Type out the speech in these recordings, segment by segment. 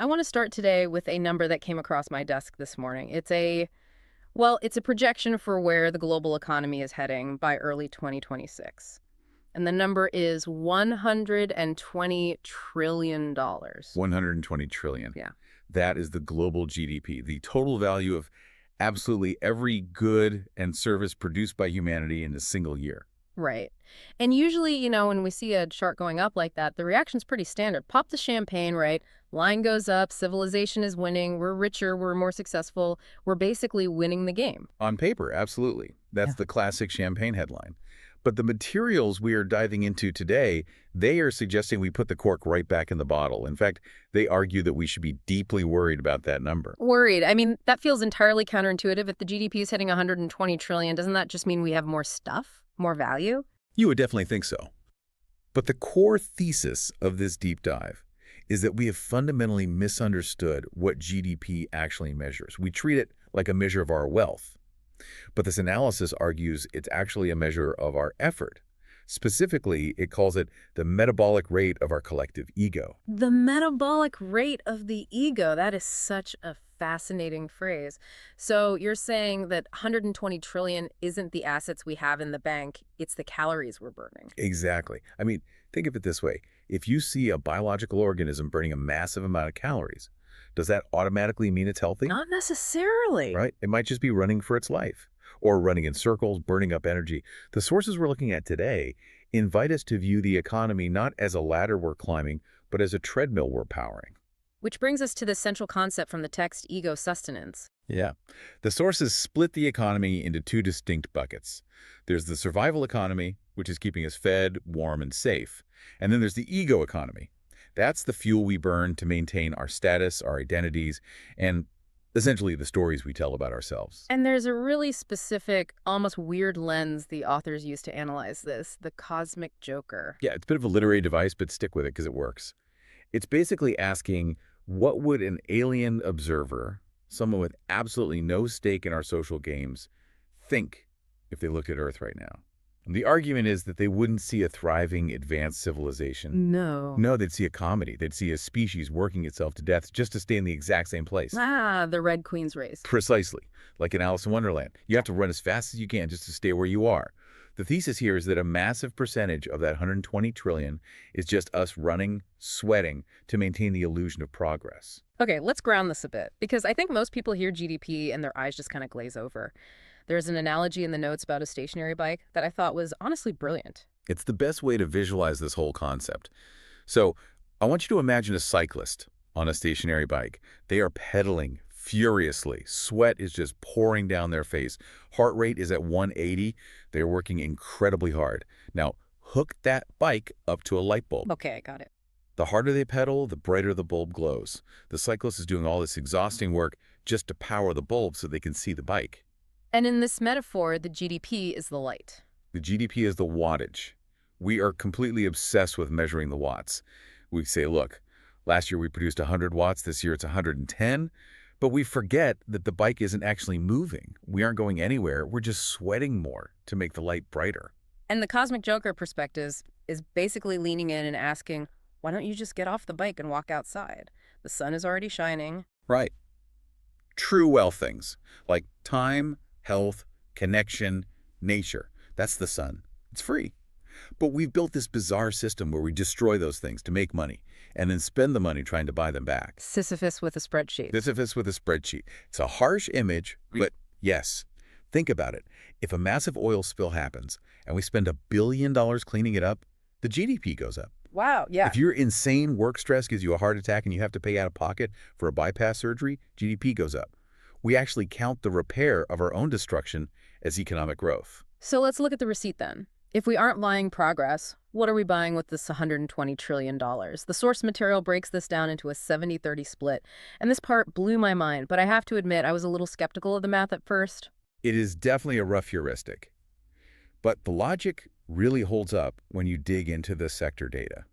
I want to start today with a number that came across my desk this morning. It's a projection for where the global economy is heading by early 2026. And the number is $120 trillion. 120 trillion. Yeah. That is the global GDP, the total value of absolutely every good and service produced by humanity in a single year. Right. And usually, when we see a chart going up like that, the reaction's pretty standard. Pop the champagne, right? Line goes up, civilization is winning, we're richer, we're more successful, we're basically winning the game. On paper, absolutely. That's Yeah. the classic champagne headline. But the materials we are diving into today, they are suggesting we put the cork right back in the bottle. In fact, they argue that we should be deeply worried about that number. Worried. I mean, that feels entirely counterintuitive. If the GDP is hitting 120 trillion, doesn't that just mean we have more stuff, more value? You would definitely think so. But the core thesis of this deep dive is that we have fundamentally misunderstood what GDP actually measures. We treat it like a measure of our wealth. But this analysis argues it's actually a measure of our effort. Specifically, it calls it the metabolic rate of our collective ego. The metabolic rate of the ego. That is such a fascinating phrase. So you're saying that 120 trillion isn't the assets we have in the bank, it's the calories we're burning. Exactly. I mean, think of it this way. If you see a biological organism burning a massive amount of calories, does that automatically mean it's healthy? Not necessarily. Right? It might just be running for its life or running in circles, burning up energy. The sources we're looking at today invite us to view the economy not as a ladder we're climbing, but as a treadmill we're powering. Which brings us to the central concept from the text, ego-sustenance. Yeah. The sources split the economy into two distinct buckets. There's the survival economy, which is keeping us fed, warm, and safe. And then there's the ego economy. That's the fuel we burn to maintain our status, our identities, and essentially the stories we tell about ourselves. And there's a really specific, almost weird lens the authors use to analyze this, the cosmic joker. Yeah, it's a bit of a literary device, but stick with it because it works. It's basically asking, what would an alien observer, someone with absolutely no stake in our social games, think if they looked at Earth right now? And the argument is that they wouldn't see a thriving, advanced civilization. No. No, they'd see a comedy. They'd see a species working itself to death just to stay in the exact same place. Ah, the Red Queen's race. Precisely. Like in Alice in Wonderland. You have to run as fast as you can just to stay where you are. The thesis here is that a massive percentage of that 120 trillion is just us running, sweating to maintain the illusion of progress. Okay, let's ground this a bit, because I think most people hear GDP and their eyes just kind of glaze over. There's an analogy in the notes about a stationary bike that I thought was honestly brilliant. It's the best way to visualize this whole concept. So I want you to imagine a cyclist on a stationary bike. They are pedaling furiously. Sweat is just pouring down their face. Heart rate is at 180. They're working incredibly hard. Now, hook that bike up to a light bulb. Okay, I got it. The harder they pedal, the brighter the bulb glows. The cyclist is doing all this exhausting work just to power the bulb so they can see the bike. And in this metaphor, the GDP is the light. The GDP is the wattage. We are completely obsessed with measuring the watts. We say, look, last year we produced 100 watts, this year it's 110, but we forget that the bike isn't actually moving. We aren't going anywhere. We're just sweating more to make the light brighter. And the cosmic joker perspective is basically leaning in and asking, why don't you just get off the bike and walk outside? The sun is already shining. Right. True wealth things like time, health, connection, nature. That's the sun. It's free. But we've built this bizarre system where we destroy those things to make money and then spend the money trying to buy them back. Sisyphus with a spreadsheet. Sisyphus with a spreadsheet. It's a harsh image, but yes. Think about it. If a massive oil spill happens and we spend $1 billion cleaning it up, the GDP goes up. Wow, yeah. If your insane work stress gives you a heart attack and you have to pay out of pocket for a bypass surgery, GDP goes up. We actually count the repair of our own destruction as economic growth. So let's look at the receipt then. If we aren't buying progress, what are we buying with this $120 trillion? The source material breaks this down into a 70-30 split. And this part blew my mind, but I have to admit I was a little skeptical of the math at first. It is definitely a rough heuristic. But the logic really holds up when you dig into the sector data.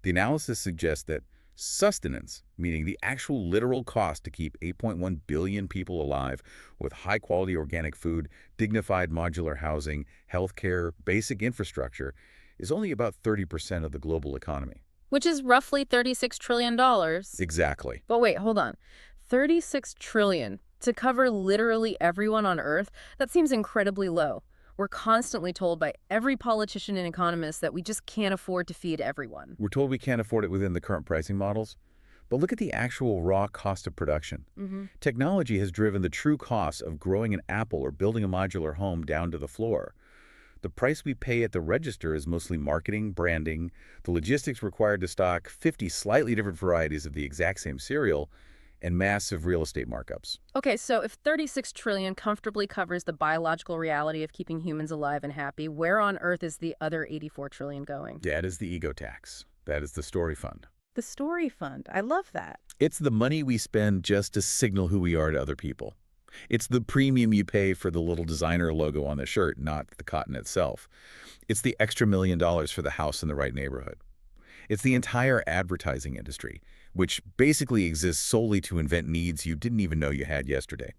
The analysis suggests that sustenance, meaning the actual literal cost to keep 8.1 billion people alive with high-quality organic food, dignified modular housing, healthcare, basic infrastructure, is only about 30% of the global economy. Which is roughly $36 trillion. Exactly. But wait, hold on. 36 trillion to cover literally everyone on Earth? That seems incredibly low. We're constantly told by every politician and economist that we just can't afford to feed everyone. We're told we can't afford it within the current pricing models, but look at the actual raw cost of production. Technology has driven the true cost of growing an apple or building a modular home down to the floor. The price we pay at the register is mostly marketing, branding, the logistics required to stock 50 slightly different varieties of the exact same cereal, and massive real estate markups. Okay, so if 36 trillion comfortably covers the biological reality of keeping humans alive and happy, where on Earth is the other 84 trillion going? That is the ego tax. That is the story fund. The story fund. I love that. It's the money we spend just to signal who we are to other people. It's the premium you pay for the little designer logo on the shirt, not the cotton itself. It's the extra $1 million for the house in the right neighborhood. It's the entire advertising industry, which basically exists solely to invent needs you didn't even know you had yesterday.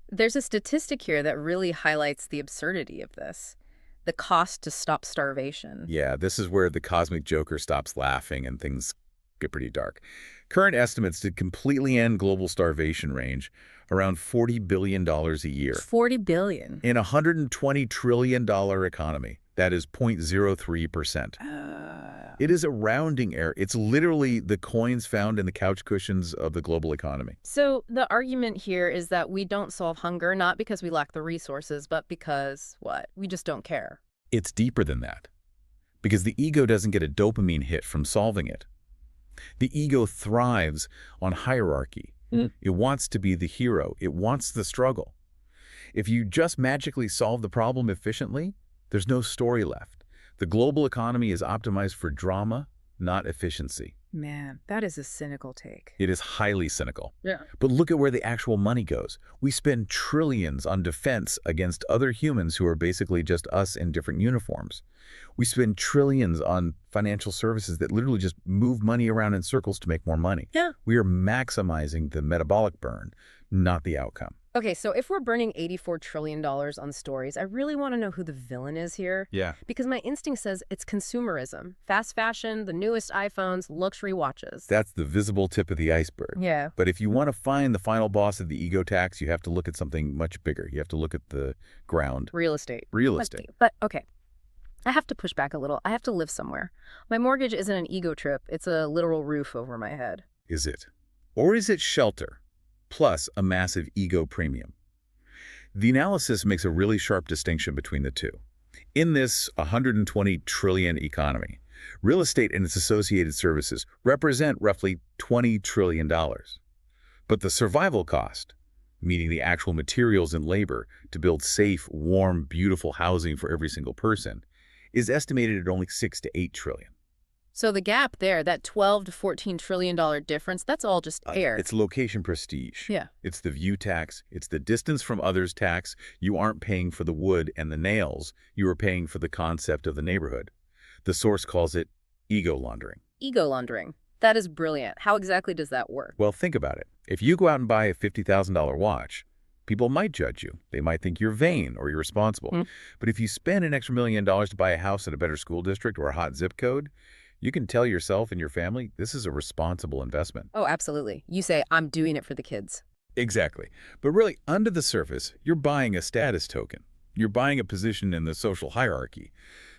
There's a statistic here that really highlights the absurdity of this. The cost to stop starvation. Yeah, this is where the cosmic joker stops laughing and things get pretty dark. Current estimates to completely end global starvation range around $40 billion a year. 40 billion. In a $120 trillion economy, that is 0.03%. It is a rounding error. It's literally the coins found in the couch cushions of the global economy. So the argument here is that we don't solve hunger, not because we lack the resources, but because, what? We just don't care. It's deeper than that, because the ego doesn't get a dopamine hit from solving it. The ego thrives on hierarchy. It wants to be the hero. It wants the struggle. If you just magically solve the problem efficiently, there's no story left. The global economy is optimized for drama, not efficiency. Man, that is a cynical take. It is highly cynical. Yeah. But look at where the actual money goes. We spend trillions on defense against other humans who are basically just us in different uniforms. We spend trillions on financial services that literally just move money around in circles to make more money. Yeah. We are maximizing the metabolic burn, not the outcome. Okay, so if we're burning $84 trillion on stories, I really want to know who the villain is here. Yeah. Because my instinct says it's consumerism. Fast fashion, the newest iPhones, luxury watches. That's the visible tip of the iceberg. Yeah. But if you want to find the final boss of the ego tax, you have to look at something much bigger. You have to look at the ground. Real estate. Real estate. But okay. I have to push back a little. I have to live somewhere. My mortgage isn't an ego trip. It's a literal roof over my head. Is it? Or is it shelter, plus a massive ego premium? The analysis makes a really sharp distinction between the two. In this 120 trillion economy, real estate and its associated services represent roughly $20 trillion. But the survival cost, meaning the actual materials and labor to build safe, warm, beautiful housing for every single person, is estimated at only $6 to $8 trillion. So the gap there, that $12 to $14 trillion difference, that's all just air. It's location prestige. Yeah. It's the view tax. It's the distance from others tax. You aren't paying for the wood and the nails. You are paying for the concept of the neighborhood. The source calls it ego laundering. Ego laundering. That is brilliant. How exactly does that work? Well, think about it. If you go out and buy a $50,000 watch, people might judge you. They might think you're vain or irresponsible. But if you spend an extra $1 million to buy a house in a better school district or a hot zip code, you can tell yourself and your family this is a responsible investment. Oh, absolutely. You say, I'm doing it for the kids. Exactly. But really, under the surface, you're buying a status token. You're buying a position in the social hierarchy.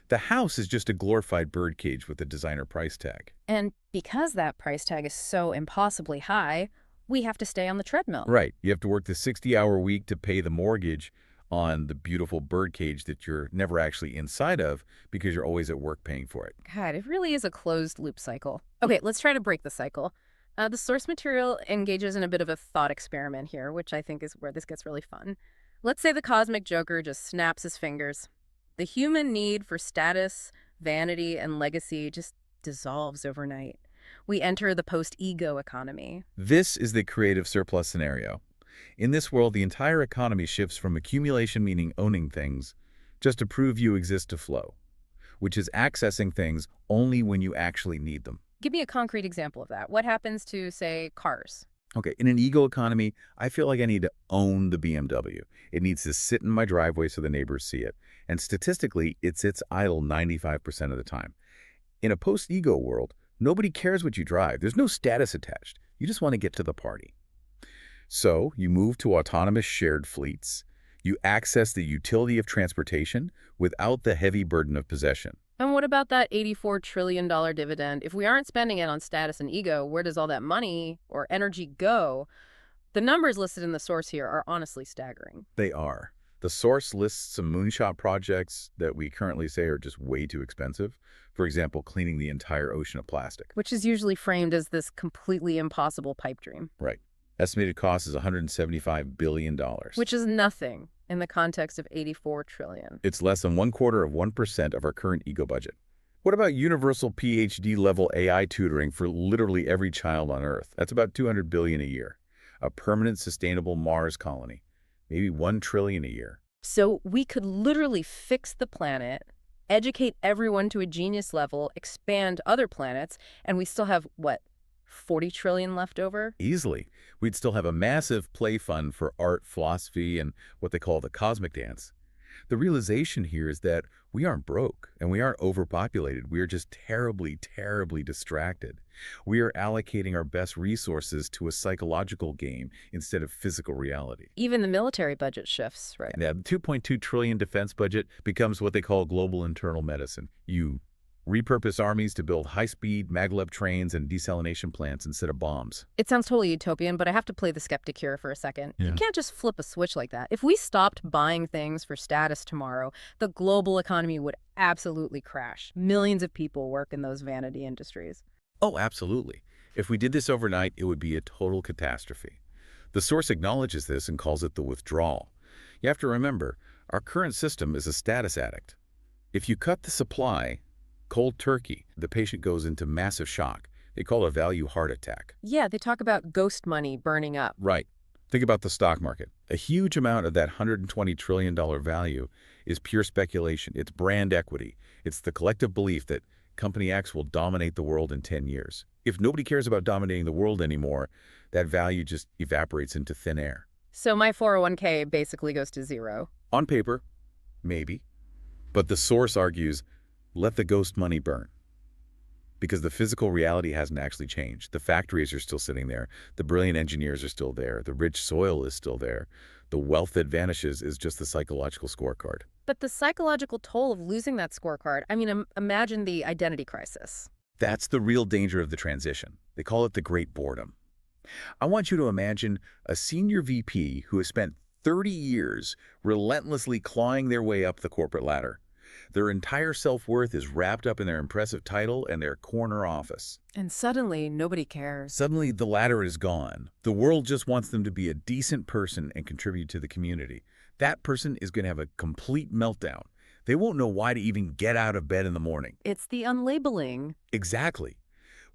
The house is just a glorified birdcage with a designer price tag. And because that price tag is so impossibly high, we have to stay on the treadmill. Right. You have to work the 60-hour week to pay the mortgage on the beautiful birdcage that you're never actually inside of because you're always at work paying for it. God, it really is a closed loop cycle. Okay, let's try to break the cycle. The source material engages in a bit of a thought experiment here, which I think is where this gets really fun. Let's say the cosmic joker just snaps his fingers. The human need for status, vanity, and legacy just dissolves overnight. We enter the post-ego economy. This is the creative surplus scenario. In this world, the entire economy shifts from accumulation, meaning owning things, just to prove you exist, to flow, which is accessing things only when you actually need them. Give me a concrete example of that. What happens to, say, cars? Okay, in an ego economy, I feel like I need to own the BMW. It needs to sit in my driveway so the neighbors see it. And statistically, it sits idle 95% of the time. In a post-ego world, Nobody cares what you drive. There's no status attached. You just want to get to the party. So you move to autonomous shared fleets. You access the utility of transportation without the heavy burden of possession. And what about that $84 trillion dividend? If we aren't spending it on status and ego, where does all that money or energy go? The numbers listed in the source here are honestly staggering. They are. The source lists some moonshot projects that we currently say are just way too expensive. For example, cleaning the entire ocean of plastic. Which is usually framed as this completely impossible pipe dream. Right. Estimated cost is $175 billion. Which is nothing in the context of $84 trillion. It's less than 1/4 of our current ego budget. What about universal PhD-level AI tutoring for literally every child on Earth? That's about $200 billion a year. A permanent, sustainable Mars colony. Maybe $1 trillion a year. So we could literally fix the planet, educate everyone to a genius level, expand other planets, and we still have, what, 40 trillion left over? Easily. We'd still have a massive play fund for art, philosophy, and what they call the cosmic dance. The realization here is that we aren't broke and we aren't overpopulated. We are just terribly, terribly distracted. We are allocating our best resources to a psychological game instead of physical reality. Even the military budget shifts, right? Now, the $2.2 trillion defense budget becomes what they call global internal medicine. You repurpose armies to build high-speed maglev trains and desalination plants instead of bombs. It sounds totally utopian, but I have to play the skeptic here for a second. Yeah. You can't just flip a switch like that. If we stopped buying things for status tomorrow, the global economy would absolutely crash. Millions of people work in those vanity industries. Oh, absolutely. If we did this overnight, it would be a total catastrophe. The source acknowledges this and calls it the withdrawal. You have to remember, our current system is a status addict. If you cut the supply, cold turkey, the patient goes into massive shock. They call it a value heart attack. Yeah, they talk about ghost money burning up. Right. Think about the stock market. A huge amount of that $120 trillion value is pure speculation. It's brand equity. It's the collective belief that Company X will dominate the world in 10 years. If nobody cares about dominating the world anymore, that value just evaporates into thin air. So my 401k basically goes to zero. On paper, maybe. But the source argues, let the ghost money burn. Because the physical reality hasn't actually changed. The factories are still sitting there. The brilliant engineers are still there. The rich soil is still there. The wealth that vanishes is just the psychological scorecard. But the psychological toll of losing that scorecard, I mean, imagine the identity crisis. That's the real danger of the transition. They call it the great boredom. I want you to imagine a senior VP who has spent 30 years relentlessly clawing their way up the corporate ladder. Their entire self-worth is wrapped up in their impressive title and their corner office. And suddenly, nobody cares. Suddenly, the ladder is gone. The world just wants them to be a decent person and contribute to the community. That person is going to have a complete meltdown. They won't know why to even get out of bed in the morning. It's the unlabeling. Exactly.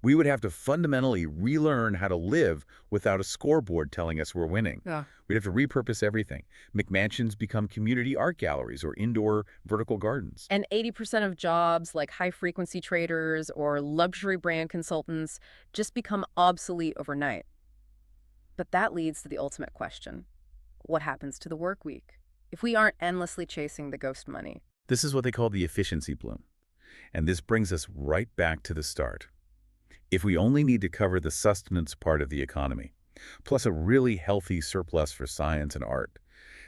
We would have to fundamentally relearn how to live without a scoreboard telling us we're winning. Yeah. We'd have to repurpose everything. McMansions become community art galleries or indoor vertical gardens. And 80% of jobs, like high-frequency traders or luxury brand consultants, just become obsolete overnight. But that leads to the ultimate question. What happens to the work week if we aren't endlessly chasing the ghost money? This is what they call the efficiency bloom. And this brings us right back to the start. If we only need to cover the sustenance part of the economy, plus a really healthy surplus for science and art,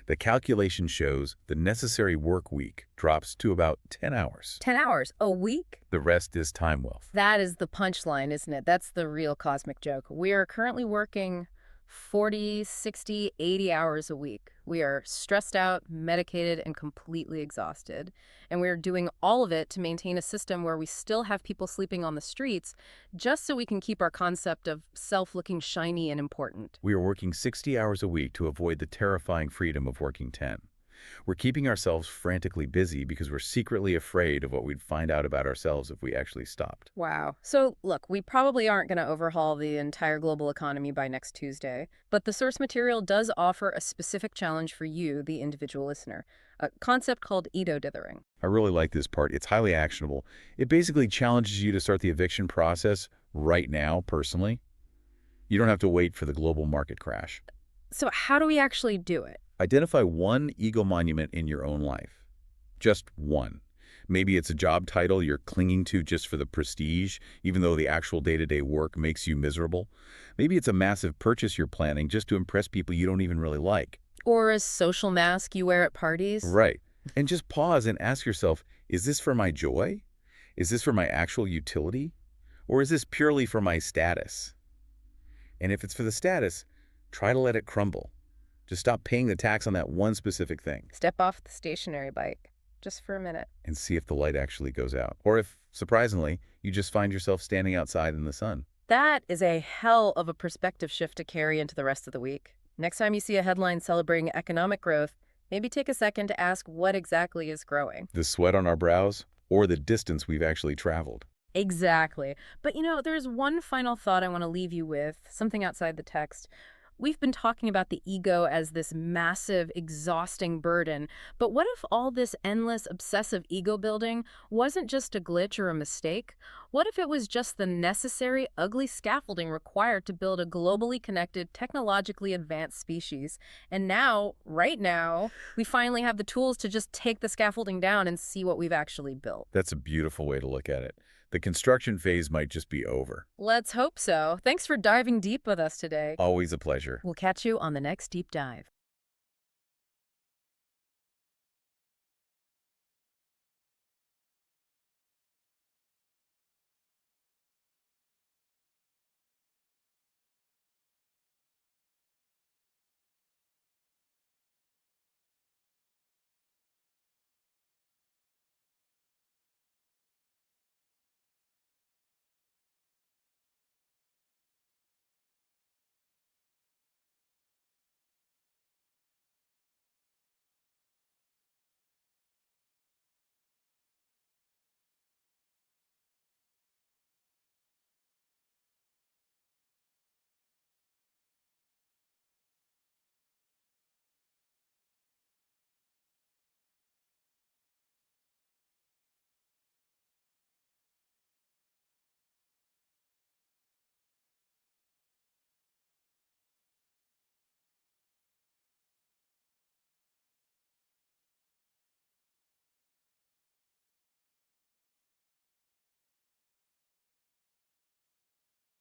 the calculation shows the necessary work week drops to about 10 hours. 10 hours a week? The rest is time wealth. That is the punchline, isn't it? That's the real cosmic joke. We are currently working 40, 60, 80 hours a week. We are stressed out, medicated, and completely exhausted. And we are doing all of it to maintain a system where we still have people sleeping on the streets just so we can keep our concept of self looking shiny and important. We are working 60 hours a week to avoid the terrifying freedom of working 10. We're keeping ourselves frantically busy because we're secretly afraid of what we'd find out about ourselves if we actually stopped. Wow. So, look, we probably aren't going to overhaul the entire global economy by next Tuesday, but the source material does offer a specific challenge for you, the individual listener, a concept called ego-dithering. I really like this part. It's highly actionable. It basically challenges you to start the eviction process right now, personally. You don't have to wait for the global market crash. So how do we actually do it? Identify one ego monument in your own life. Just one. Maybe it's a job title you're clinging to just for the prestige, even though the actual day-to-day work makes you miserable. Maybe it's a massive purchase you're planning just to impress people you don't even really like. Or a social mask you wear at parties. Right. And just pause and ask yourself, is this for my joy? Is this for my actual utility? Or is this purely for my status? And if it's for the status, try to let it crumble. Just stop paying the tax on that one specific thing Step off the stationary bike, just for a minute. and see if the light actually goes out. Or if, surprisingly, you just find yourself standing outside in the sun. That is a hell of a perspective shift to carry into the rest of the week. Next time you see a headline celebrating economic growth, maybe take a second to ask what exactly is growing. The sweat on our brows or the distance we've actually traveled. Exactly. But there's one final thought I want to leave you with, something outside the text. We've been talking about the ego as this massive, exhausting burden, but what if all this endless, obsessive ego building wasn't just a glitch or a mistake? What if it was just the necessary, ugly scaffolding required to build a globally connected, technologically advanced species? And now, right now, we finally have the tools to just take the scaffolding down and see what we've actually built. That's a beautiful way to look at it. The construction phase might just be over. Let's hope so. Thanks for diving deep with us today. Always a pleasure. We'll catch you on the next deep dive.